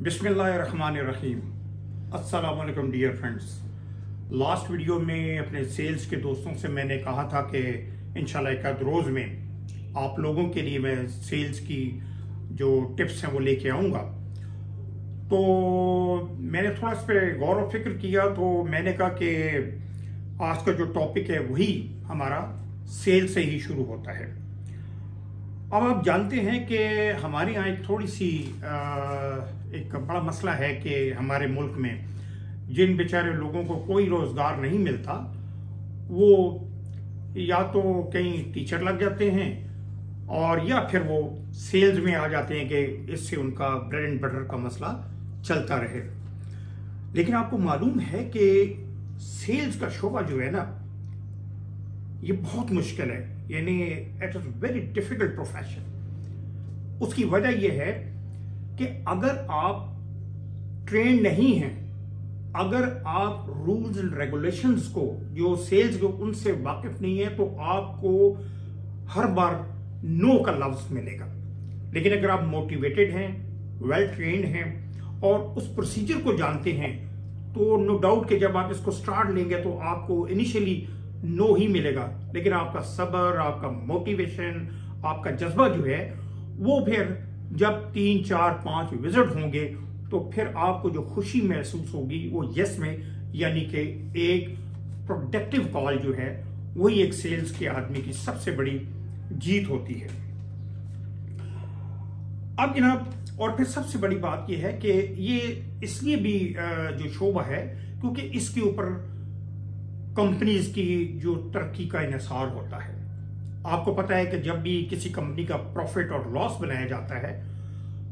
बिस्मिल्लाहिर्रहमानिर्रहीम। अस्सलाम वालेकुम डियर फ्रेंड्स। लास्ट वीडियो में अपने सेल्स के दोस्तों से मैंने कहा था कि इंशाल्लाह एक आध रोज़ में आप लोगों के लिए मैं सेल्स की जो टिप्स हैं वो लेके आऊँगा। तो मैंने थोड़ा इस पर गौर व फिक्र किया, तो मैंने कहा कि आज का जो टॉपिक है वही हमारा सेल से ही शुरू होता है। अब आप जानते हैं कि हमारे यहाँ एक थोड़ी सी एक बड़ा मसला है कि हमारे मुल्क में जिन बेचारे लोगों को कोई रोज़गार नहीं मिलता, वो या तो कहीं टीचर लग जाते हैं और या फिर वो सेल्स में आ जाते हैं कि इससे उनका ब्रेड एंड बटर का मसला चलता रहे। लेकिन आपको मालूम है कि सेल्स का शोबा जो है ना, ये बहुत मुश्किल है, यानी it is very difficult profession. उसकी वजह यह है कि अगर आप ट्रेन नहीं हैं, अगर आप रूल्स एंड रेगुलेशंस को जो सेल्स को उनसे वाकिफ नहीं है, तो आपको हर बार नो का लफ्ज मिलेगा। लेकिन अगर आप मोटिवेटेड हैं, वेल ट्रेन्ड हैं और उस प्रोसीजर को जानते हैं, तो नो डाउट कि जब आप इसको स्टार्ट लेंगे तो आपको इनिशियली नो ही मिलेगा। लेकिन आपका सब्र, आपका मोटिवेशन, आपका जज्बा जो है वो फिर जब 3, 4, 5 विजिट होंगे तो फिर आपको जो खुशी महसूस होगी वो यस में, यानी कि एक प्रोडक्टिव कॉल जो है वही एक सेल्स के आदमी की सबसे बड़ी जीत होती है। अब जनाब, और फिर सबसे बड़ी बात यह है कि ये इसलिए भी जो शोबा है क्योंकि इसके ऊपर कंपनीज की जो तरक्की का इन्हिसार होता है। आपको पता है कि जब भी किसी कंपनी का प्रॉफिट और लॉस बनाया जाता है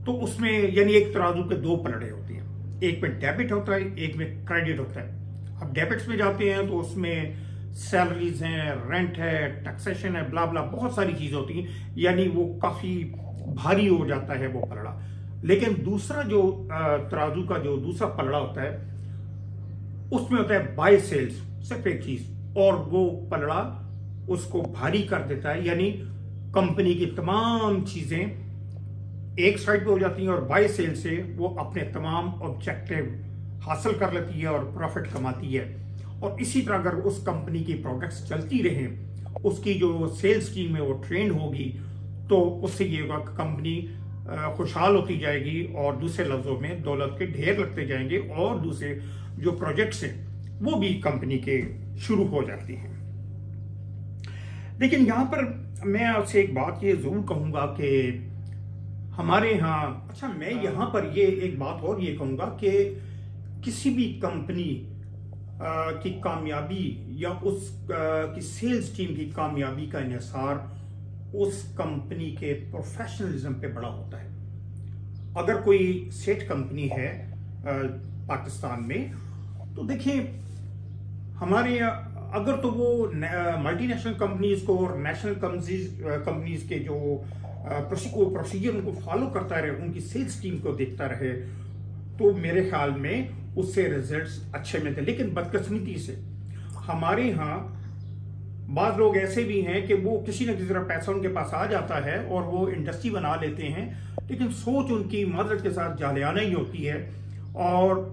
तो उसमें यानी एक तराजू के दो पलड़े होते हैं, एक में डेबिट होता है, एक में क्रेडिट होता है। अब डेबिट्स में जाते हैं तो उसमें सैलरीज हैं, रेंट है, टैक्सेशन है, ब्ला ब्ला, बहुत सारी चीजें होती हैं, यानी वो काफी भारी हो जाता है वो पलड़ा। लेकिन दूसरा जो तराजू का जो दूसरा पलड़ा होता है उसमें होता है बाय सेल्स, सिर्फ एक चीज, और वो पलड़ा उसको भारी कर देता है, यानी कंपनी की तमाम चीजें एक साइड पे हो जाती हैं और बाय सेल से वो अपने तमाम ऑब्जेक्टिव हासिल कर लेती है और प्रॉफिट कमाती है। और इसी तरह अगर उस कंपनी की प्रोडक्ट्स चलती रहे, उसकी जो सेल्स टीम है वो ट्रेंड होगी, तो उससे ये होगा कि कंपनी खुशहाल होती जाएगी और दूसरे लफ्जों में दौलत के ढेर लगते जाएंगे और दूसरे जो प्रोजेक्ट्स हैं वो भी कंपनी के शुरू हो जाती हैं। लेकिन यहां पर मैं आपसे एक बात ये जरूर कहूंगा कि हमारे यहाँ, अच्छा मैं यहां पर ये एक बात और ये कहूंगा कि किसी भी कंपनी की कामयाबी या उस की सेल्स टीम की कामयाबी का इन्हिसार उस कंपनी के प्रोफेशनलिज्म पे बड़ा होता है। अगर कोई सेठ कंपनी है पाकिस्तान में, तो देखिए हमारे अगर तो वो मल्टीनेशनल कंपनीज को और नेशनल कंपनीज के जो प्रोसीजर उनको फॉलो करता रहे, उनकी सेल्स टीम को देखता रहे, तो मेरे ख्याल में उससे रिजल्ट्स अच्छे मिलते। लेकिन बदकिस्मती से हमारे यहाँ बाज लोग ऐसे भी हैं कि वो किसी न किसी तरह पैसा उनके पास आ जाता है और वो इंडस्ट्री बना लेते हैं, लेकिन सोच उनकी मदद के साथ जालियाना ही होती है और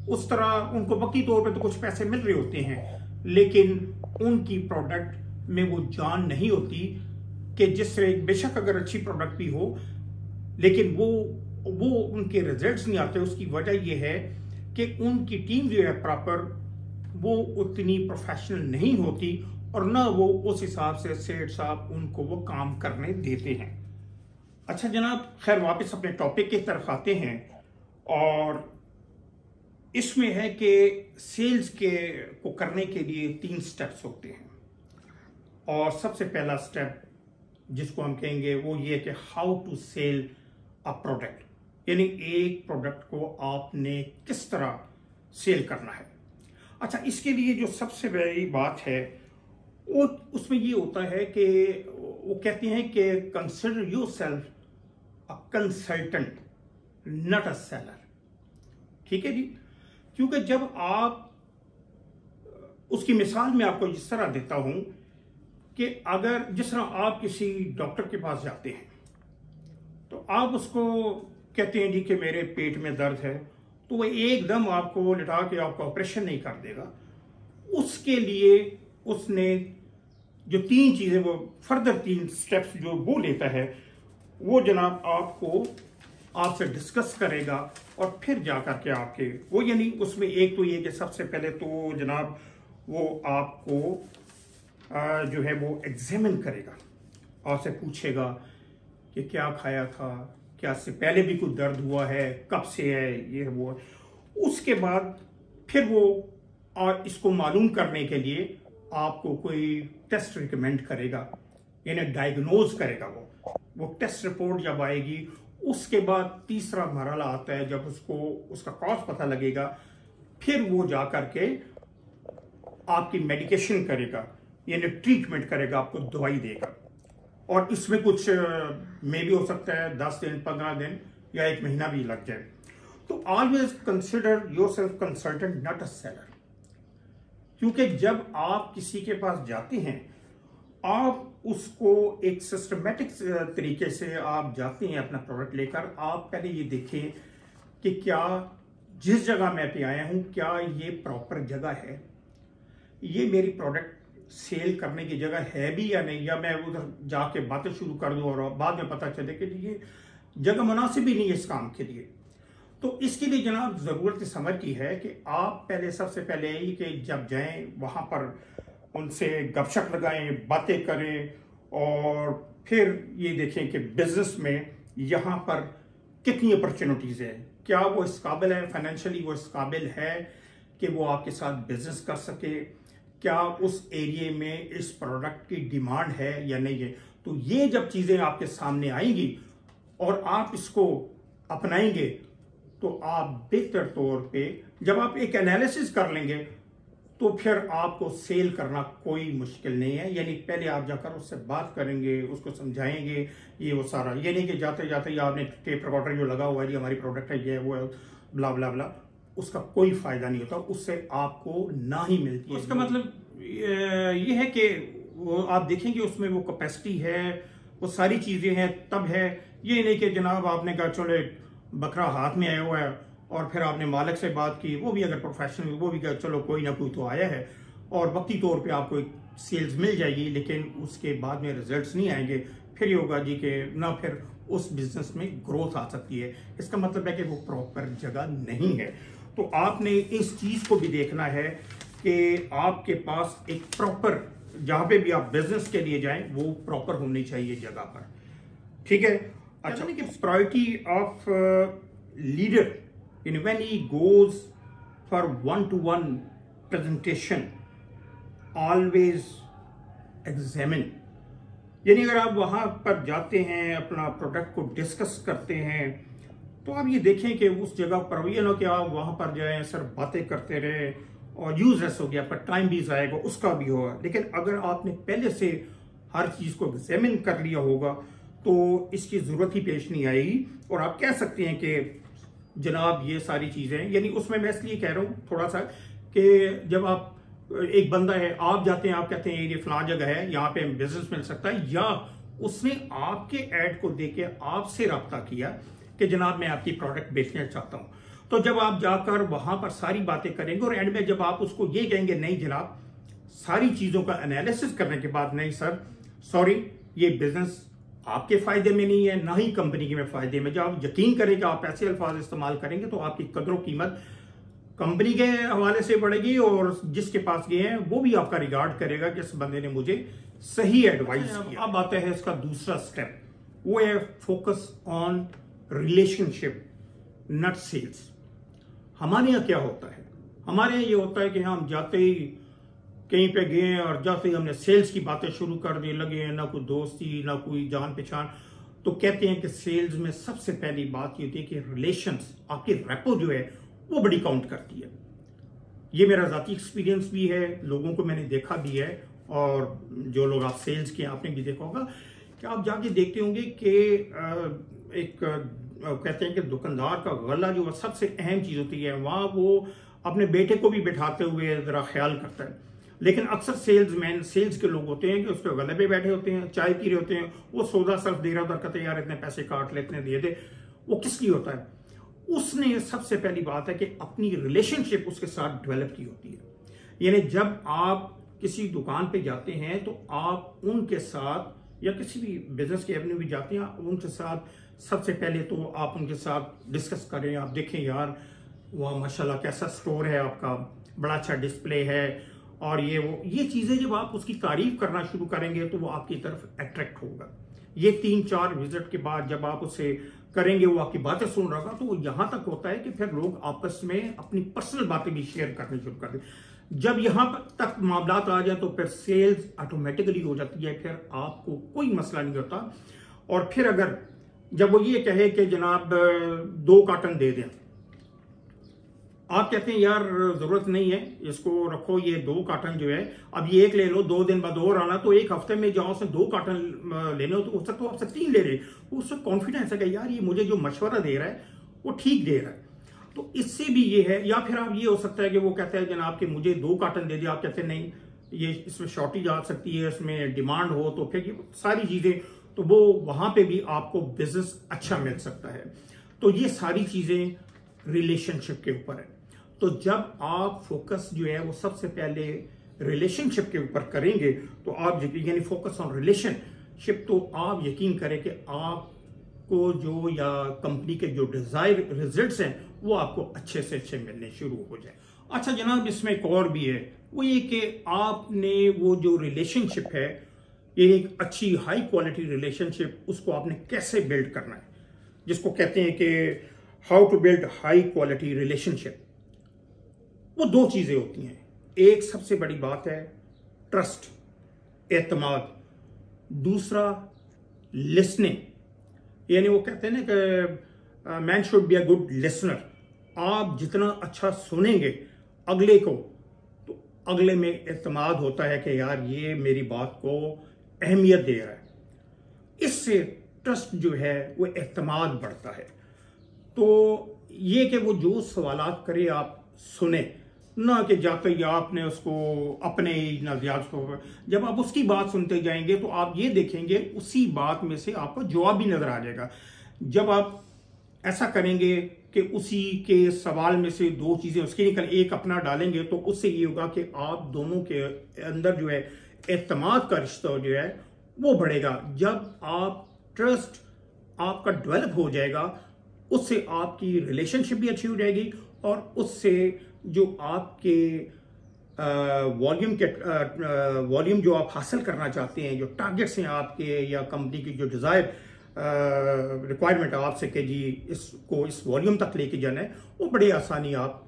उस तरह उनको वक्ती तौर पे तो कुछ पैसे मिल रहे होते हैं, लेकिन उनकी प्रोडक्ट में वो जान नहीं होती कि जिससे बेशक अगर अच्छी प्रोडक्ट भी हो, लेकिन वो उनके रिजल्ट्स नहीं आते। उसकी वजह यह है कि उनकी टीम जो है प्रॉपर वो उतनी प्रोफेशनल नहीं होती और ना वो उस हिसाब से सेठ साहब उनको वो काम करने देते हैं। अच्छा जनाब, खैर वापस अपने टॉपिक की तरफ आते हैं, और इसमें है कि सेल्स के को करने के लिए 3 स्टेप्स होते हैं। और सबसे पहला स्टेप जिसको हम कहेंगे वो ये है कि how to sell a product, यानी एक प्रोडक्ट को आपने किस तरह सेल करना है। अच्छा, इसके लिए जो सबसे बड़ी बात है वो उसमें ये होता है कि वो कहते हैं कि consider yourself a consultant not a seller. ठीक है जी, क्योंकि जब आप, उसकी मिसाल मैं आपको इस तरह देता हूं कि अगर जिस तरह आप किसी डॉक्टर के पास जाते हैं तो आप उसको कहते हैं जी कि मेरे पेट में दर्द है, तो वो एकदम आपको लिटा के आपका ऑपरेशन नहीं कर देगा। उसके लिए उसने जो 3 चीजें, वो फर्दर 3 स्टेप्स जो वो लेता है, वो जनाब आपको आपसे डिस्कस करेगा और फिर जाकर के आपके वो, यानी उसमें एक तो ये कि सबसे पहले तो जनाब वो आपको जो है वो एग्जामिन करेगा, आपसे पूछेगा कि क्या खाया था, क्या इससे पहले भी कुछ दर्द हुआ है, कब से है, ये वो। उसके बाद फिर वो इसको मालूम करने के लिए आपको कोई टेस्ट रिकमेंड करेगा, यानी डायग्नोज करेगा। वो टेस्ट रिपोर्ट जब आएगी, उसके बाद तीसरा मरहला आता है जब उसको उसका कॉज पता लगेगा, फिर वो जा करके आपकी मेडिकेशन करेगा, यानी ट्रीटमेंट करेगा, आपको दवाई देगा। और इसमें कुछ में भी हो सकता है 10 दिन, 15 दिन या 1 महीना भी लग जाए। तो always consider yourself consultant, not a seller. क्योंकि जब आप किसी के पास जाते हैं, आप उसको एक सिस्टमेटिक तरीके से आप जाते हैं अपना प्रोडक्ट लेकर। आप पहले ये देखें कि क्या जिस जगह मैं पे आया हूं, क्या ये प्रॉपर जगह है, ये मेरी प्रोडक्ट सेल करने की जगह है भी या नहीं, या मैं उधर जाके बातें शुरू कर दूं और बाद में पता चले कि ये जगह मुनासिब ही नहीं है इस काम के लिए। तो इसके लिए जनाब जरूरत समझ की है कि आप पहले सबसे पहले यही कि जब जाएं वहां पर उनसे गपशप लगाएं, बातें करें, और फिर ये देखें कि बिजनेस में यहाँ पर कितनी अपॉर्चुनिटीज है, क्या वो इस काबिल है, फाइनेंशियली वो इस काबिल है कि वो आपके साथ बिजनेस कर सके, क्या उस एरिया में इस प्रोडक्ट की डिमांड है या नहीं है। तो ये जब चीजें आपके सामने आएंगी और आप इसको अपनाएंगे, तो आप बेहतर तौर पे जब आप एक एनालिसिस कर लेंगे, तो फिर आपको सेल करना कोई मुश्किल नहीं है। यानी पहले आप जाकर उससे बात करेंगे, उसको समझाएंगे, ये वो सारा, ये नहीं कि जाते जाते आपने टेप रिकॉर्डर जो लगा हुआ है, ये हमारी प्रोडक्ट है, ये वो है, ब्ला ब्ला ब्ला, उसका कोई फायदा नहीं होता, उससे आपको ना ही मिलती है। उसका मतलब ये है कि वो आप देखेंगे उसमें वो कैपेसिटी है, वो सारी चीजें हैं, तब है। ये नहीं कि जनाब आपने कहा चलो बकरा हाथ में आया हुआ है और फिर आपने मालिक से बात की, वो भी अगर प्रोफेशनल, वो भी कहा चलो कोई ना कोई तो आया है, और वक्ती तौर पे आपको एक सेल्स मिल जाएगी, लेकिन उसके बाद में रिजल्ट्स नहीं आएंगे। फिर ये होगा जी कि ना फिर उस बिजनेस में ग्रोथ आ सकती है। इसका मतलब है कि वो प्रॉपर जगह नहीं है। तो आपने इस चीज को भी देखना है कि आपके पास एक प्रॉपर, जहां पे भी आप बिजनेस के लिए जाएं, वो प्रॉपर होनी चाहिए जगह पर, ठीक है। अच्छा, कि priority of leader in when he goes for 1-to-1 presentation, always examine. यानी अगर आप वहां पर जाते हैं, अपना प्रोडक्ट को डिस्कस करते हैं, तो आप ये देखें कि उस जगह पर ये ना कि आप वहां पर जाएं, सिर्फ बातें करते रहे और यूजलेस हो गया, पर टाइम भी जाएगा, उसका भी होगा। लेकिन अगर आपने पहले से हर चीज को एग्जामिन कर लिया होगा, तो इसकी जरूरत ही पेश नहीं आएगी। और आप कह सकते हैं कि जनाब ये सारी चीजें, यानी उसमें मैं इसलिए कह रहा हूं थोड़ा सा कि जब आप, एक बंदा है, आप जाते हैं, आप कहते हैं ये फलां जगह है, यहाँ पे बिजनेस मिल सकता है, या उसने आपके ऐड को देख के आपसे रब्ता किया कि जनाब मैं आपकी प्रोडक्ट बेचना चाहता हूं। तो जब आप जाकर वहां पर सारी बातें करेंगे और एंड में जब आप उसको ये कहेंगे नहीं जनाब, सारी चीजों का एनालिसिस करने के बाद, नहीं सर सॉरी, ये बिजनेस आपके फायदे में नहीं है, ना ही कंपनी के में फायदे में, जब आप यकीन करेंगे, आप ऐसे अल्फाज इस्तेमाल करेंगे, तो आपकी कदर कीमत कंपनी के हवाले से बढ़ेगी, और जिसके पास गए हैं वो भी आपका रिगार्ड करेगा कि इस बंदे ने मुझे सही एडवाइस किया। अब आता है इसका दूसरा स्टेप, वो है focus on relationship, not sales. हमारे यहाँ क्या होता है, हमारे यहाँ ये होता है कि हम जाते ही कहीं पे गए और जाते ही हमने सेल्स की बातें शुरू कर दी, लगे ना कोई दोस्ती, ना कोई जान पहचान। तो कहते हैं कि सेल्स में सबसे पहली बात ये होती है कि रिलेशंस, आपकी रेपो जो है वो बड़ी काउंट करती है। ये मेरा जाती एक्सपीरियंस भी है, लोगों को मैंने देखा भी है, और जो लोग आप सेल्स के आपने भी देखा होगा कि आप जाके देखते होंगे कि एक कहते हैं कि दुकानदार का गला जो सबसे अहम चीज होती है, वहां वो अपने बेटे को भी बिठाते हुए जरा ख्याल करता है। लेकिन अक्सर सेल्समैन, सेल्स के लोग होते हैं कि उसके गले पे बैठे होते हैं, चाय पी रहे होते हैं, वो सौदा सिर्फ दे रहा होता, कहते यार इतने पैसे काट ले, इतने दे दे। वो किस लिए होता है? उसने सबसे पहली बात है कि अपनी रिलेशनशिप उसके साथ डेवलप की होती है। यानी जब आप किसी दुकान पे जाते हैं तो आप उनके साथ या किसी भी बिजनेस के एवेन्यू भी जाते हैं, उनके साथ सबसे पहले तो आप उनके साथ डिस्कस करें। आप देखें यार वाह माशाल्लाह कैसा स्टोर है आपका, बड़ा अच्छा डिस्प्ले है, और ये चीजें जब आप उसकी तारीफ करना शुरू करेंगे तो वो आपकी तरफ अट्रैक्ट होगा। ये 3-4 विजिट के बाद जब आप उसे करेंगे, वो आपकी बातें सुन रहा होगा, तो यहां तक होता है कि फिर लोग आपस में अपनी पर्सनल बातें भी शेयर करने शुरू कर दें। जब यहां तक मामला आ जाए तो फिर सेल्स ऑटोमेटिकली हो जाती है, फिर आपको कोई मसला नहीं होता। और फिर अगर जब वो ये कहे कि जनाब 2 कार्टन दे दें, आप कहते हैं यार जरूरत नहीं है, इसको रखो, ये 2 कार्टन जो है, अब ये 1 ले लो, 2 दिन बाद और आना, तो 1 हफ्ते में जाओ से 2 कार्टन लेने हो, तो हो सकता है आपसे 3 ले रहे, उससे कॉन्फिडेंस है कि यार ये मुझे जो मशवरा दे रहा है वो ठीक दे रहा है। तो इससे भी ये है। या फिर आप ये हो सकता है कि वो कहते हैं जनाब कि मुझे 2 कार्टन दे दिया, आप कहते हैं नहीं ये इसमें शॉर्टेज आ सकती है, इसमें डिमांड हो, तो फिर ये सारी चीजें, तो वो वहां पे भी आपको बिजनेस अच्छा मिल सकता है। तो ये सारी चीजें रिलेशनशिप के ऊपर है। तो जब आप फोकस जो है वो सबसे पहले रिलेशनशिप के ऊपर करेंगे, तो आप यानी फोकस ऑन रिलेशनशिप, तो आप यकीन करें कि आपको जो या कंपनी के जो डिजायर रिजल्ट्स हैं वो आपको अच्छे से अच्छे मिलने शुरू हो जाए। अच्छा जनाब, इसमें एक और भी है, वो ये कि आपने वो जो रिलेशनशिप है, ये एक अच्छी हाई क्वालिटी रिलेशनशिप, उसको आपने कैसे बिल्ड करना है, जिसको कहते हैं कि how to build high quality relationship. वो 2 चीजें होती हैं। एक सबसे बड़ी बात है ट्रस्ट, एतमाद। दूसरा लिसनिंग, यानी वो कहते हैं ना कि man should be a good listener. आप जितना अच्छा सुनेंगे अगले को, तो अगले में एतमाद होता है कि यार ये मेरी बात को अहमियत दे रहा है। इससे ट्रस्ट जो है वो एतमाद बढ़ता है। तो ये कि वो जो सवालात करे आप सुने, ना कि जाते ही आपने उसको अपने नजरियात को, जब आप उसकी बात सुनते जाएंगे तो आप ये देखेंगे उसी बात में से आपको जवाब भी नजर आ जाएगा। जब आप ऐसा करेंगे कि उसी के सवाल में से 2 चीजें उसकी निकल एक अपना डालेंगे, तो उससे ये होगा कि आप दोनों के अंदर जो है एतमाद का रिश्ता जो है वो बढ़ेगा। जब आप ट्रस्ट आपका डेवलप हो जाएगा, उससे आपकी रिलेशनशिप भी अच्छी हो जाएगी, और उससे जो आपके वॉल्यूम जो आप हासिल करना चाहते हैं, जो टारगेट्स हैं आपके या कंपनी की जो डिजायर रिक्वायरमेंट है आपसे कि जी इसको इस वॉल्यूम तक लेके जाना है, वो बड़ी आसानी आप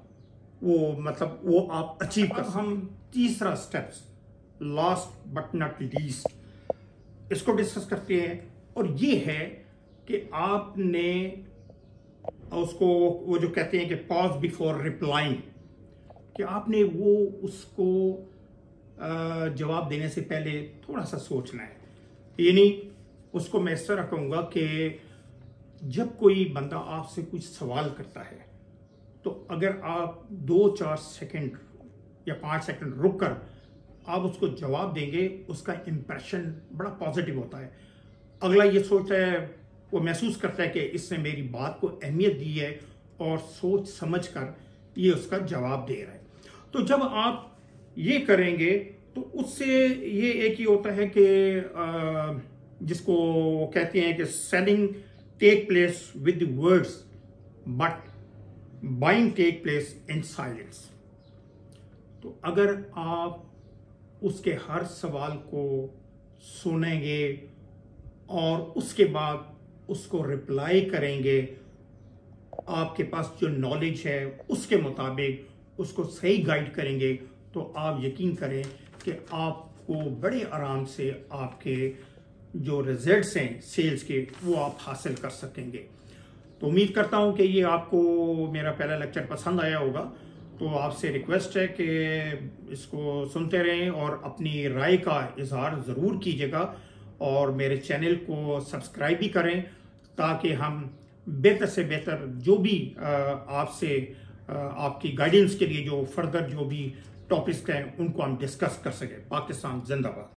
वो आप अचीव कर। हम तीसरा steps, last but not least, इसको डिस्कस करते हैं, और ये है कि आपने उसको वो जो कहते हैं कि पॉज बिफोर रिप्लाइंग, कि आपने वो उसको जवाब देने से पहले थोड़ा सा सोचना है। यानी उसको मैं इस तरह कहूँगा कि जब कोई बंदा आपसे कुछ सवाल करता है, तो अगर आप 2-4 सेकंड या 5 सेकंड रुक कर आप उसको जवाब देंगे, उसका इंप्रेशन बड़ा पॉजिटिव होता है। अगला ये सोचता है, वो महसूस करता है कि इसने मेरी बात को अहमियत दी है और सोच समझ कर ये उसका जवाब दे रहा है। तो जब आप ये करेंगे तो उससे ये एक ही होता है कि जिसको कहते हैं कि selling take place with words but buying take place in silence. तो अगर आप उसके हर सवाल को सुनेंगे और उसके बाद उसको रिप्लाई करेंगे, आपके पास जो नॉलेज है उसके मुताबिक उसको सही गाइड करेंगे, तो आप यकीन करें कि आपको बड़े आराम से आपके जो रिजल्ट्स हैं सेल्स के वो आप हासिल कर सकेंगे। तो उम्मीद करता हूं कि ये आपको मेरा पहला लेक्चर पसंद आया होगा। तो आपसे रिक्वेस्ट है कि इसको सुनते रहें और अपनी राय का इजहार ज़रूर कीजिएगा, और मेरे चैनल को सब्सक्राइब भी करें, ताकि हम बेहतर से बेहतर जो भी आपसे आपकी गाइडेंस के लिए जो फर्दर जो भी टॉपिक्स हैं उनको हम डिस्कस कर सकें। पाकिस्तान जिंदाबाद।